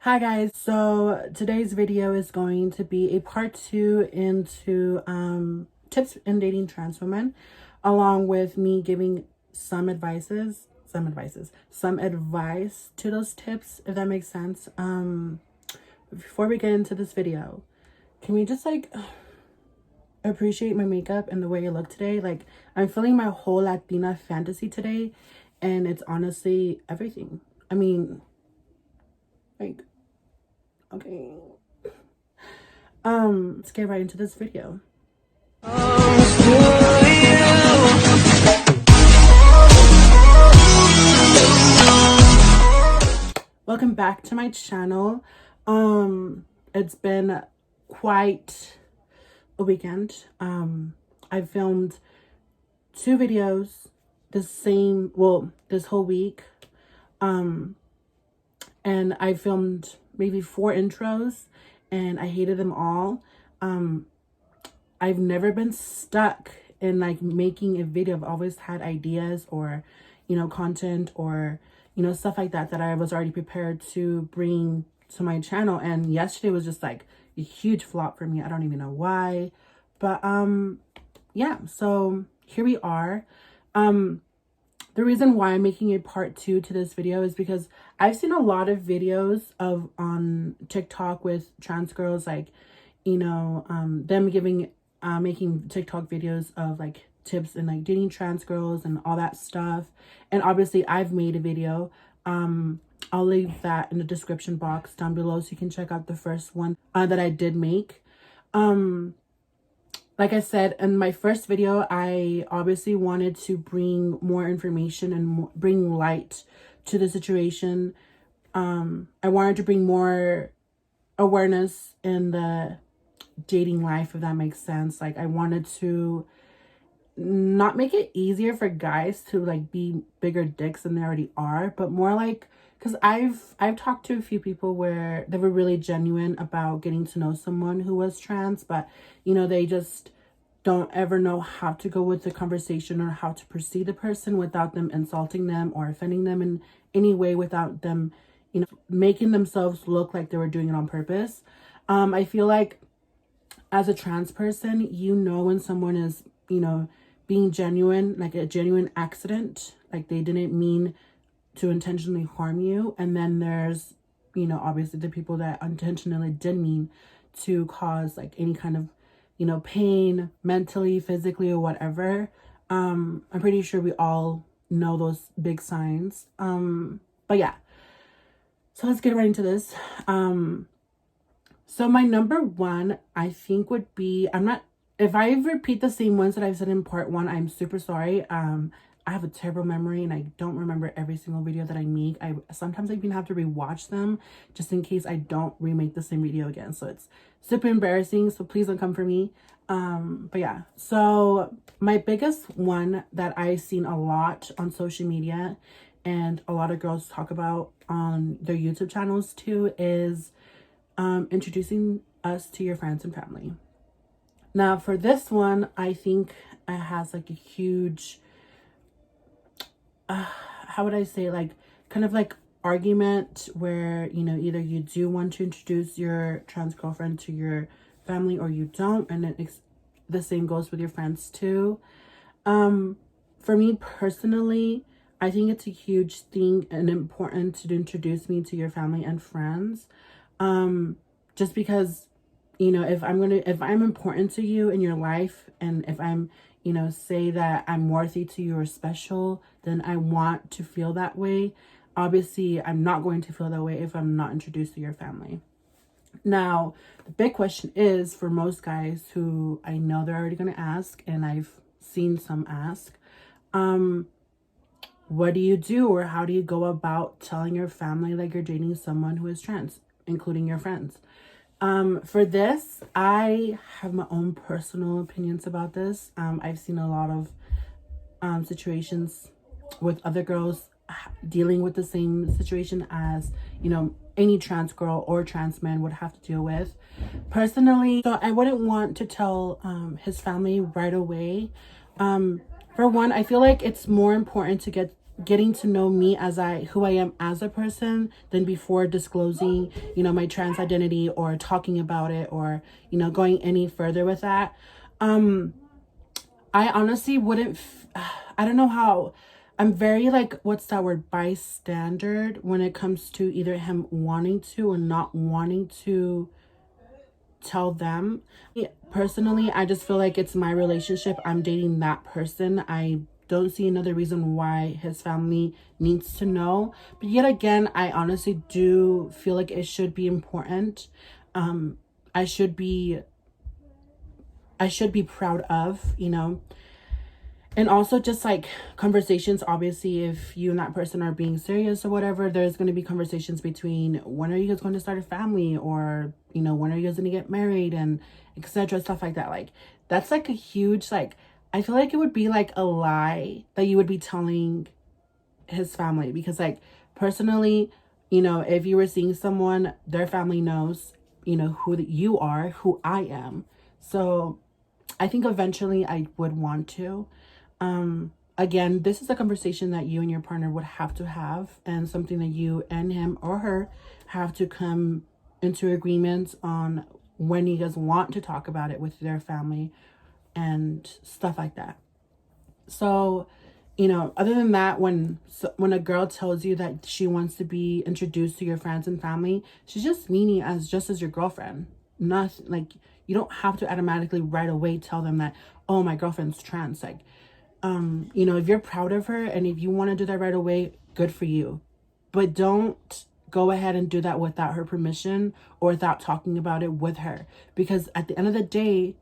Hi guys, so today's video is going to be a part 2 into tips in dating trans women, along with me giving some advice to those tips, if that makes sense. Before we get into this video, can we just appreciate my makeup and the way I look today? Like, I'm feeling my whole Latina fantasy today, and it's honestly everything. I mean, like, okay, let's get right into this video. Welcome back to my channel. It's been quite a weekend. I filmed 2 videos this whole week. And I filmed maybe 4 intros and I hated them all. I've never been stuck in making a video. I've always had ideas or, content or, stuff like that I was already prepared to bring to my channel. And yesterday was just a huge flop for me. I don't even know why, but yeah, so here we are. The reason why I'm making a part 2 to this video is because I've seen a lot of videos on TikTok with trans girls, them making TikTok videos of tips and dating trans girls and all that stuff. And obviously I've made a video. I'll leave that in the description box down below so you can check out the first one that I did make. Like I said, in my first video, I obviously wanted to bring more information and bring light to the situation. I wanted to bring more awareness in the dating life, if that makes sense. I wanted to not make it easier for guys to be bigger dicks than they already are, but more because I've talked to a few people where they were really genuine about getting to know someone who was trans, but they just don't ever know how to go with the conversation or how to proceed the person without them insulting them or offending them in any way, without them making themselves look like they were doing it on purpose. I feel like as a trans person, when someone is being genuine, like a genuine accident, they didn't mean to intentionally harm you. And then there's obviously the people that intentionally did mean to cause any kind of pain, mentally, physically, or whatever. I'm pretty sure we all know those big signs. But yeah, so let's get right into this. So my number 1, I think, would be, if I repeat the same ones that I've said in part 1, I'm super sorry. I have a terrible memory and I don't remember every single video that I make. Sometimes I even have to rewatch them just in case I don't remake the same video again. So it's super embarrassing. So please don't come for me. But yeah, so my biggest one that I've seen a lot on social media and a lot of girls talk about on their YouTube channels too is introducing us to your friends and family. Now for this one, I think it has a huge how would I say, kind of argument where either you do want to introduce your trans girlfriend to your family or you don't, and the same goes with your friends too. For me personally, I think it's a huge thing and important to introduce me to your family and friends, just because if I'm important to you in your life, and if I'm say that I'm worthy to you or special, then I want to feel that way. Obviously, I'm not going to feel that way if I'm not introduced to your family. Now, the big question is, for most guys who I know they're already going to ask, and I've seen some ask, what do you do, or how do you go about telling your family you're dating someone who is trans, including your friends? For this, I have my own personal opinions about this. I've seen a lot of situations with other girls dealing with the same situation as any trans girl or trans man would have to deal with. Personally, so I wouldn't want to tell his family right away. For one, I feel like it's more important to get getting to know me as who I am as a person than before disclosing, my trans identity or talking about it or, going any further with that. I honestly wouldn't, I don't know how, I'm very like, what's that word, bystander when it comes to either him wanting to or not wanting to tell them. Personally, I just feel like it's my relationship. I'm dating that person. I don't see another reason why his family needs to know. But yet again, I honestly do feel like it should be important. I should be proud of, and also just like conversations. Obviously, if you and that person are being serious or whatever, there's going to be conversations between when are you guys going to start a family, or when are you guys going to get married, and etc., stuff like that. Like, that's like a huge, like, I feel like it would be like a lie that you would be telling his family, because like personally, if you were seeing someone, their family knows who you are, who I am. So I think eventually I would want to. Again, this is a conversation that you and your partner would have to have, and something that you and him or her have to come into agreement on when you guys want to talk about it with their family and stuff like that. So, other than that, when a girl tells you that she wants to be introduced to your friends and family, she's just meaning just as your girlfriend. Nothing like, you don't have to automatically right away tell them that, oh, my girlfriend's trans. Like, if you're proud of her and if you want to do that right away, good for you. But don't go ahead and do that without her permission or without talking about it with her. Because at the end of the day,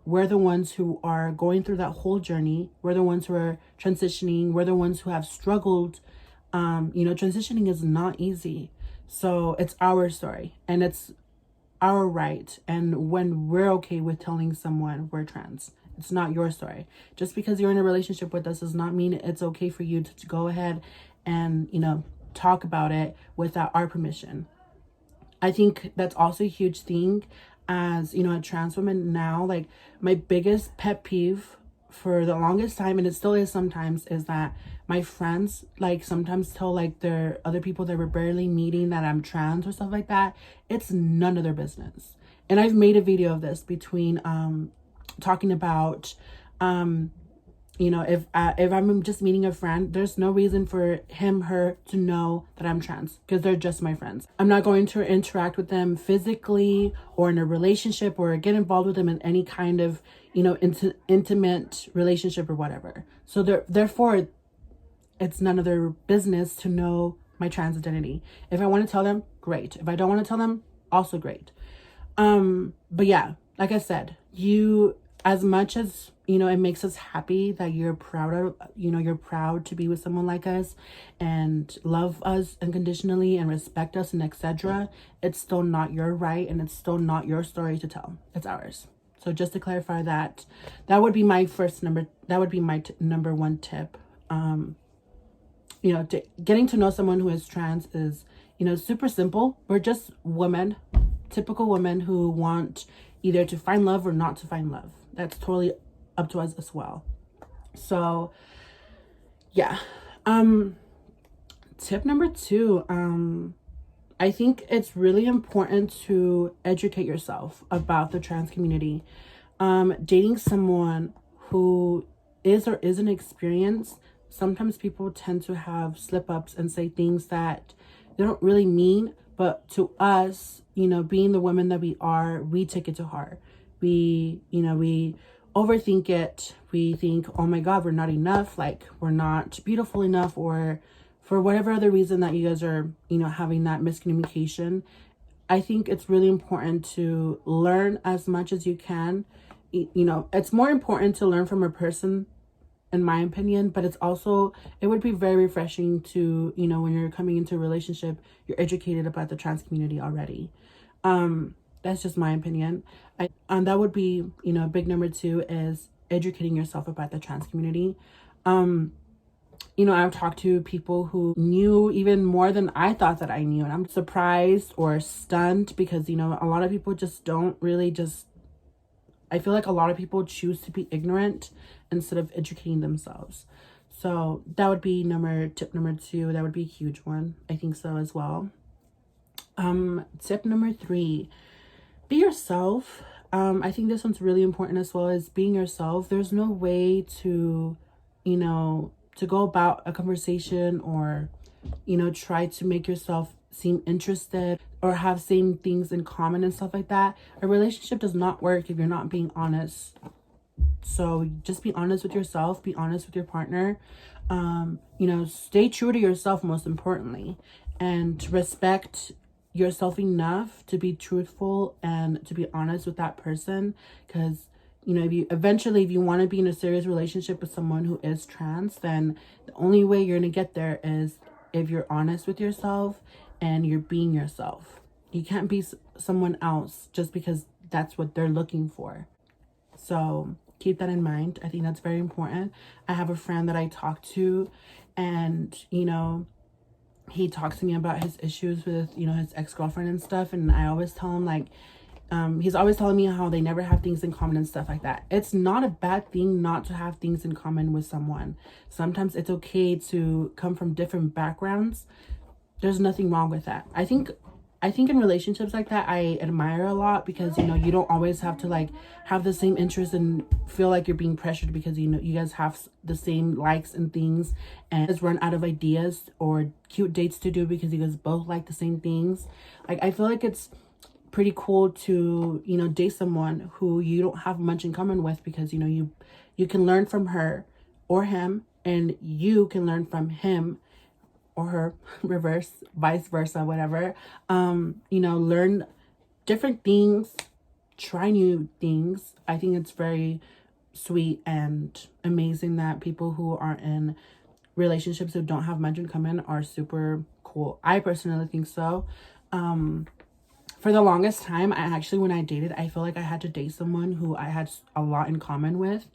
we're the ones who are going through that whole journey. We're the ones who are transitioning. We're the ones who have struggled. Transitioning is not easy. So it's our story and it's our right. And when we're okay with telling someone we're trans, it's not your story. Just because you're in a relationship with us does not mean it's okay for you to go ahead and, talk about it without our permission. I think that's also a huge thing as, a trans woman now. Like, my biggest pet peeve for the longest time, and it still is sometimes, is that my friends like sometimes tell like their other people that we're barely meeting that I'm trans or stuff like that. It's none of their business. And I've made a video of this between talking about if I'm just meeting a friend, there's no reason for her to know that I'm trans, because they're just my friends. I'm not going to interact with them physically or in a relationship or get involved with them in any kind of intimate relationship or whatever. So therefore it's none of their business to know my trans identity. If I want to tell them, great. If I don't want to tell them, also great. But yeah, like I said, as much as it makes us happy that you're proud to be with someone like us and love us unconditionally and respect us and etc., it's still not your right and it's still not your story to tell. It's ours. So just to clarify that would be my number one tip. Getting to know someone who is trans is super simple. We're just women, typical women who want either to find love or not to find love. That's totally up to us as well. So yeah. Tip number 2, I think it's really important to educate yourself about the trans community. Dating someone who is or isn't experienced, sometimes people tend to have slip-ups and say things that they don't really mean, but to us, being the women that we are, we take it to heart. We overthink it. We think, oh my God, we're not enough. Like, we're not beautiful enough, or for whatever other reason that you guys are, having that miscommunication. I think it's really important to learn as much as you can. It's more important to learn from a person, in my opinion, but it would be very refreshing to, when you're coming into a relationship, you're educated about the trans community already. That's just my opinion. And that would be, big number 2 is educating yourself about the trans community. I've talked to people who knew even more than I thought that I knew, and I'm surprised or stunned because, a lot of people just don't really I feel like a lot of people choose to be ignorant instead of educating themselves. So that would be tip number 2. That would be a huge one. I think so as well. Tip number 3, be yourself. I think this one's really important as well, as being yourself. There's no way to, to go about a conversation or, try to make yourself seem interested or have same things in common and stuff like that. A relationship does not work if you're not being honest. So just be honest with yourself, be honest with your partner. Stay true to yourself, most importantly, and respect yourself enough to be truthful and to be honest with that person. Because if you want to be in a serious relationship with someone who is trans, then the only way you're going to get there is if you're honest with yourself and you're being yourself. You can't be someone else just because that's what they're looking for. So keep that in mind. I think that's very important. I have a friend that I talk to, and he talks to me about his issues with his ex-girlfriend and stuff, and I always tell him he's always telling me how they never have things in common and stuff like that. It's not a bad thing not to have things in common with someone. Sometimes it's okay to come from different backgrounds. There's nothing wrong with that. I think in relationships like that, I admire a lot, because you don't always have to have the same interests and feel like you're being pressured because you guys have the same likes and things, and just run out of ideas or cute dates to do because you guys both like the same things. I feel like it's pretty cool to date someone who you don't have much in common with, because you can learn from her or him, and you can learn from him or her, reverse, vice versa, whatever. Learn different things, try new things. I think it's very sweet and amazing that people who are in relationships who don't have much in common are super cool. I personally think so. For the longest time, when I dated, I feel like I had to date someone who I had a lot in common with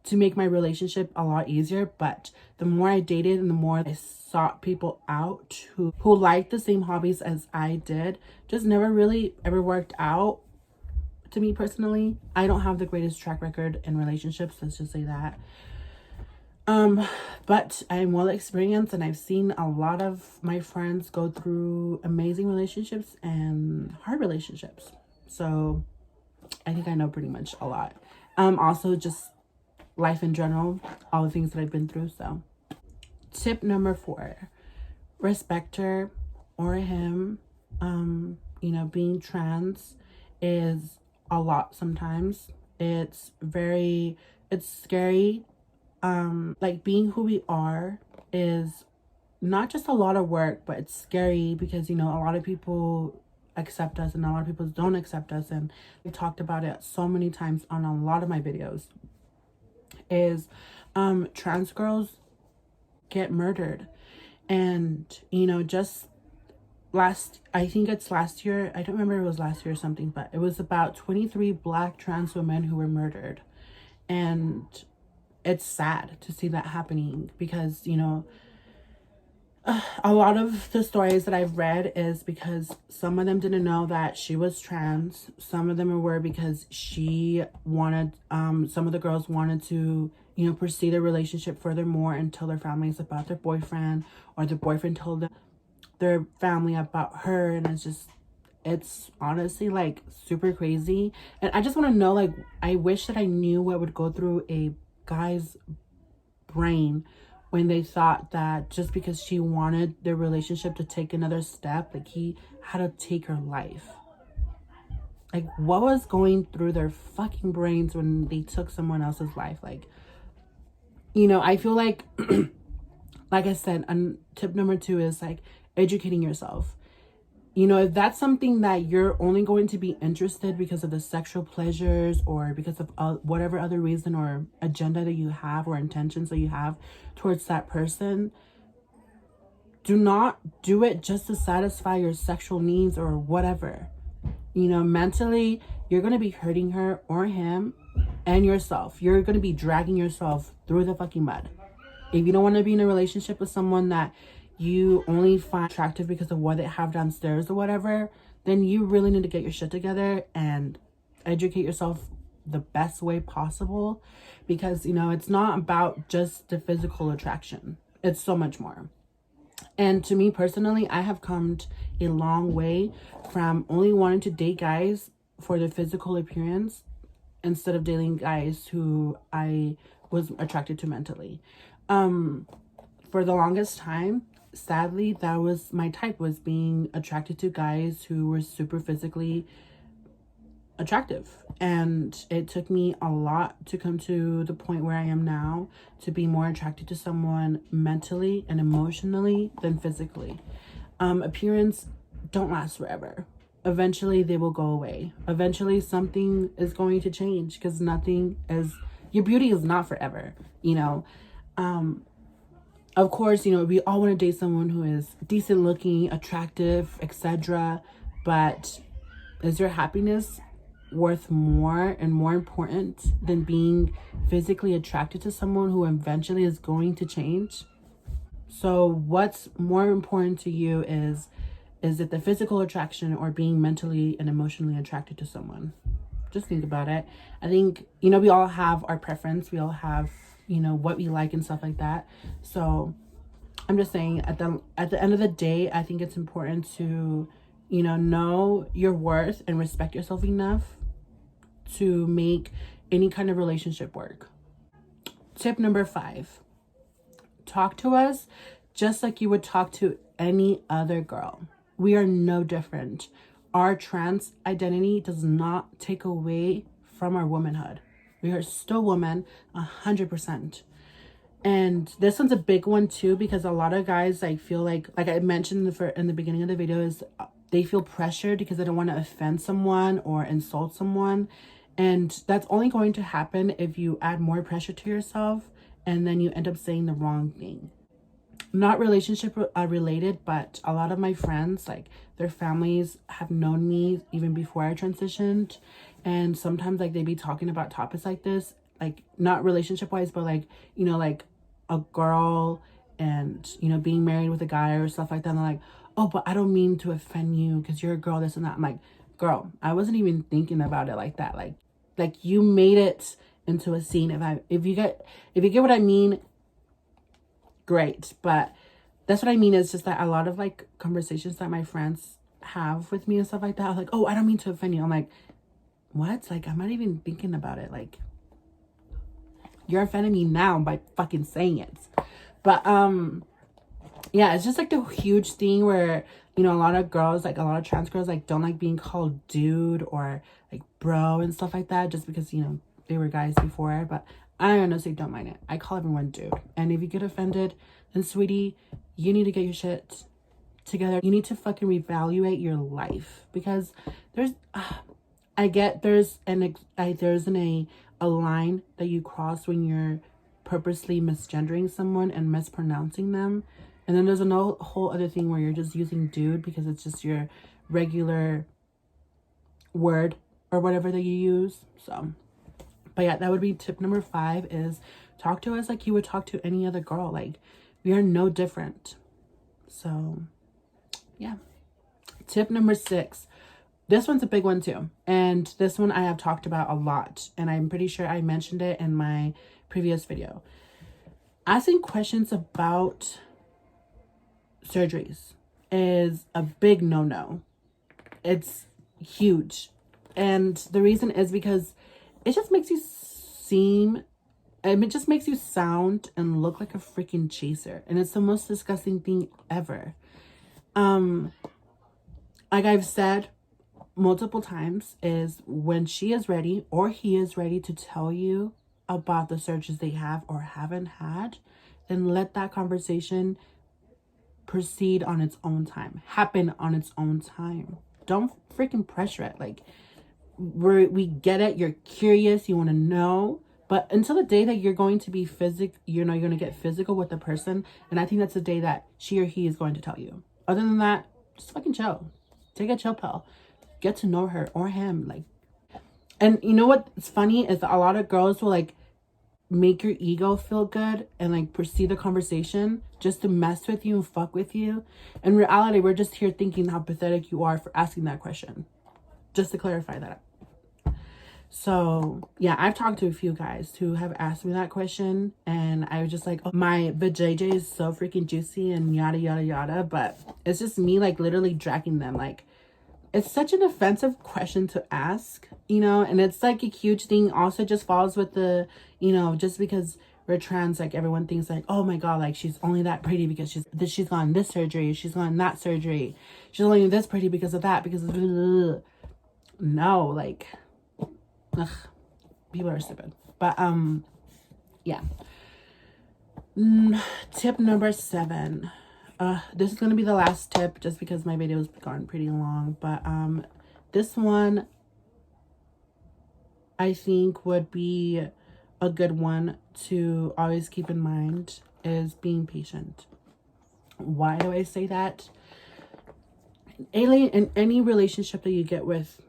to make my relationship a lot easier. But the more I dated and the more I sought people out who liked the same hobbies as I did, just never really ever worked out to me personally. I don't have the greatest track record in relationships, let's just say that. But I'm well experienced, and I've seen a lot of my friends go through amazing relationships and hard relationships. So I think I know pretty much a lot. Also just life in general, all the things that I've been through. So tip number 4, respect her or him. Being trans is a lot sometimes. It's scary. Being who we are is not just a lot of work, but it's scary because a lot of people accept us and a lot of people don't accept us, and I've talked about it so many times on a lot of my videos. Is trans girls get murdered, and just I think it's last year, I don't remember if it was last year or something, but it was about 23 Black trans women who were murdered. And it's sad to see that happening, because a lot of the stories that I've read is because some of them didn't know that she was trans. Some of them were because she wanted, some of the girls wanted to, pursue their relationship furthermore and tell their families about their boyfriend, or the boyfriend told their family about her. And it's honestly super crazy. And I just want to know, I wish that I knew what would go through a guy's brain when they thought that just because she wanted their relationship to take another step, he had to take her life. What was going through their fucking brains when they took someone else's life? I feel like I said, tip number 2 is educating yourself. If that's something that you're only going to be interested because of the sexual pleasures, or because of whatever other reason or agenda that you have or intentions that you have towards that person, do not do it just to satisfy your sexual needs or whatever. Mentally, you're going to be hurting her or him and yourself. You're going to be dragging yourself through the fucking mud. If you don't want to be in a relationship with someone that you only find attractive because of what they have downstairs or whatever, then you really need to get your shit together and educate yourself the best way possible, because, you know, it's not about just the physical attraction. It's so much more. And to me personally, I have come a long way from only wanting to date guys for their physical appearance instead of dating guys who I was attracted to mentally. For the longest time, sadly, that was my type, was being attracted to guys who were super physically attractive. And it took me a lot to come to the point where I am now, to be more attracted to someone mentally and emotionally than physically. Appearance don't last forever. Eventually they will go away. Eventually something is going to change, because nothing is, your beauty is not forever, you know. Of course, you know, we all want to date someone who is decent looking, attractive, etc. But is your happiness worth more and more important than being physically attracted to someone who eventually is going to change? So what's more important to you? Is it the physical attraction or being mentally and emotionally attracted to someone? Just think about it. I think, you know, we all have our preference. We all have, you know, what we like and stuff like that. So I'm just saying, at the end of the day, I think it's important to, you know your worth and respect yourself enough to make any kind of relationship work. Tip number 5, talk to us just like you would talk to any other girl. We are no different. Our trans identity does not take away from our womanhood. We are still women, 100%. And this one's a big one too, because a lot of guys, I feel like I mentioned in the beginning of the video, is they feel pressured because they don't want to offend someone or insult someone. And that's only going to happen if you add more pressure to yourself and then you end up saying the wrong thing. Not relationship related, but a lot of my friends, like, their families have known me even before I transitioned. And sometimes, like, they be talking about topics like this, like, not relationship wise, but like, you know, like a girl and, you know, being married with a guy or stuff like that. And they're like, oh, but I don't mean to offend you because you're a girl, this and that. I'm like, girl, I wasn't even thinking about it like that. Like you made it into a scene. If you get what I mean, great. But that's what I mean, is just that a lot of, like, conversations that my friends have with me and stuff like that, I'm like, oh, I don't mean to offend you. I'm like, what? Like, I'm not even thinking about it. Like, you're offending me now by fucking saying it. But yeah, it's just like the huge thing where, you know, a lot of girls, like a lot of trans girls, like, don't like being called dude or like bro and stuff like that, just because, you know, they were guys before. But I honestly don't mind it. I call everyone dude. And if you get offended, then sweetie, you need to get your shit together. You need to fucking reevaluate your life, because there's I get there's a line that you cross when you're purposely misgendering someone and mispronouncing them. And then there's a whole other thing where you're just using dude because it's just your regular word or whatever that you use. So, but yeah, that would be tip number 5, is talk to us like you would talk to any other girl. Like, we are no different. So yeah. Tip number 6. This one's a big one too. And this one I have talked about a lot. And I'm pretty sure I mentioned it in my previous video. Asking questions about surgeries is a big no-no. It's huge. And the reason is because it just makes you it just makes you sound and look like a freaking chaser. And it's the most disgusting thing ever. Like I've said multiple times, is when she is ready or he is ready to tell you about the surgeries they have or haven't had, then let that conversation proceed on its own time, happen on its own time. Don't freaking pressure it. Like, we get it, you're curious, you want to know, but until the day that you're going to be you're going to get physical with the person, and I think that's the day that she or he is going to tell you. Other than that, just fucking chill. Take a chill pill. Get to know her or him. Like, and you know what's funny is that a lot of girls will, like, make your ego feel good and, like, proceed the conversation just to mess with you and fuck with you. In reality, we're just here thinking how pathetic you are for asking that question. Just to clarify that. So yeah, I've talked to a few guys who have asked me that question, and I was just like, oh, my vajayjay is so freaking juicy and yada yada yada. But it's just me like literally dragging them. Like, it's such an offensive question to ask, you know, and it's like a huge thing. Also just falls with the, you know, just because we're trans, like everyone thinks like, oh my god, like she's only that pretty because she's gone this surgery, she's gone that surgery, she's only this pretty because of that, because of no, like, ugh, people are stupid. But yeah. Tip number 7. This is gonna be the last tip just because my video's gone pretty long, but this one I think would be a good one to always keep in mind, is being patient. Why do I say that? In any relationship that you get with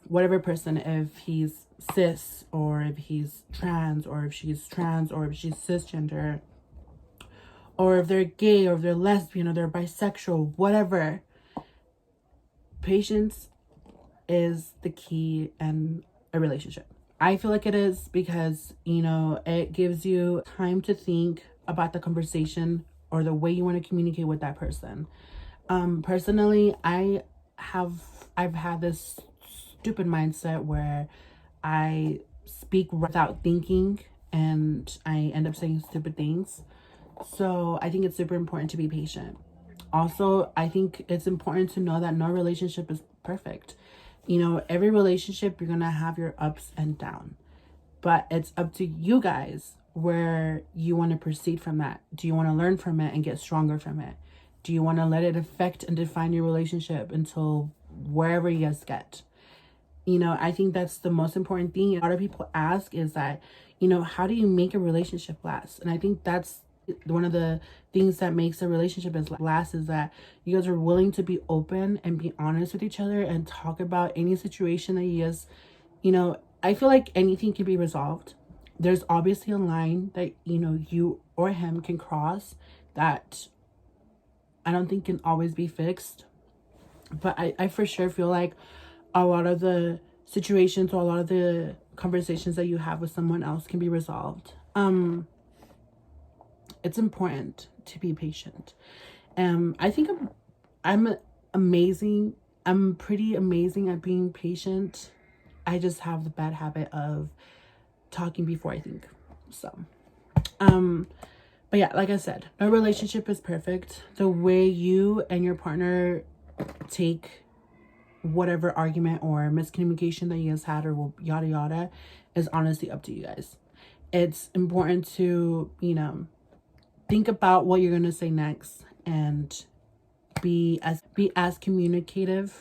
whatever person, if he's cis or if he's trans or if she's trans or if she's cisgender, or if they're gay or if they're lesbian or they're bisexual, whatever, patience is the key in a relationship. I feel like it is because, you know, it gives you time to think about the conversation or the way you want to communicate with that person. Personally, I've had this stupid mindset where I speak without thinking and I end up saying stupid things. So I think it's super important to be patient. Also, I think it's important to know that no relationship is perfect. You know, every relationship, you're going to have your ups and downs. But it's up to you guys where you want to proceed from that. Do you want to learn from it and get stronger from it? Do you want to let it affect and define your relationship until wherever you guys get? You know, I think that's the most important thing. A lot of people ask is that, you know, how do you make a relationship last? And I think that's one of the things that makes a relationship last, is that you guys are willing to be open and be honest with each other and talk about any situation that you guys, you know, I feel like anything can be resolved. There's obviously a line that, you know, you or him can cross that I don't think can always be fixed. But I for sure feel like a lot of the situations or a lot of the conversations that you have with someone else can be resolved. It's important to be patient. I think I'm amazing. I'm pretty amazing at being patient. I just have the bad habit of talking before I think. So, but yeah, like I said, no relationship is perfect. The way you and your partner take whatever argument or miscommunication that you guys had or yada yada is honestly up to you guys. It's important to, you know, think about what you're going to say next and be as communicative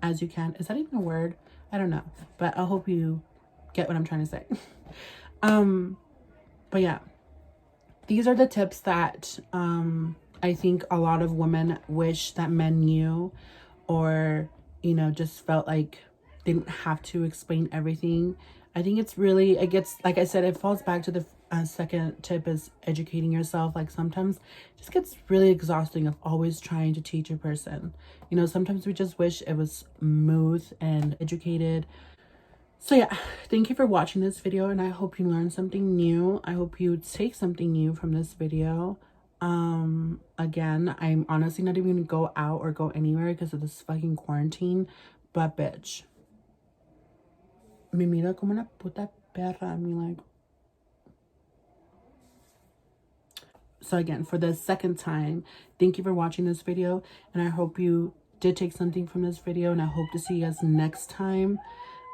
as you can. Is that even a word? I don't know, but I hope you get what I'm trying to say. But yeah, these are the tips that I think a lot of women wish that men knew, or, you know, just felt like they didn't have to explain everything. I think it's really, it gets, like I said, it falls back to the second tip, is educating yourself. Like sometimes it just gets really exhausting of always trying to teach a person. You know, sometimes we just wish it was smooth and educated. So yeah, thank you for watching this video, and I hope you learned something new. I hope you take something new from this video. Again, I'm honestly not even gonna go out or go anywhere because of this fucking quarantine, but bitch, me mira como una puta perra. I mean, like, so again, for the second time, thank you for watching this video, and I hope you did take something from this video, and I hope to see you guys next time.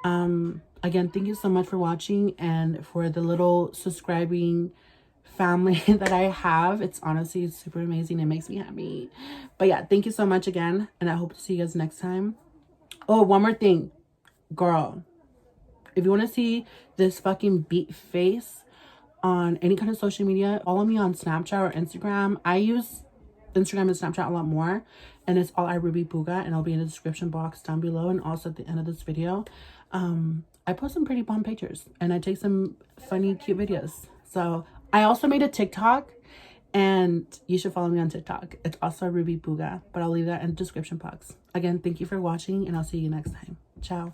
Again, thank you so much for watching, and for the little subscribing family that I have. It's honestly super amazing. It makes me happy. But yeah, thank you so much again, and I hope to see you guys next time. Oh, one more thing, girl. If you want to see this fucking beat face on any kind of social media, follow me on Snapchat or Instagram. I use Instagram and Snapchat a lot more, and it's all @rubypuga, and I'll be in the description box down below and also at the end of this video. I post some pretty bomb pictures, and I take some funny, cute videos. So I also made a TikTok, and you should follow me on TikTok. It's also Ruby Puga, but I'll leave that in the description box. Again, thank you for watching, and I'll see you next time. Ciao.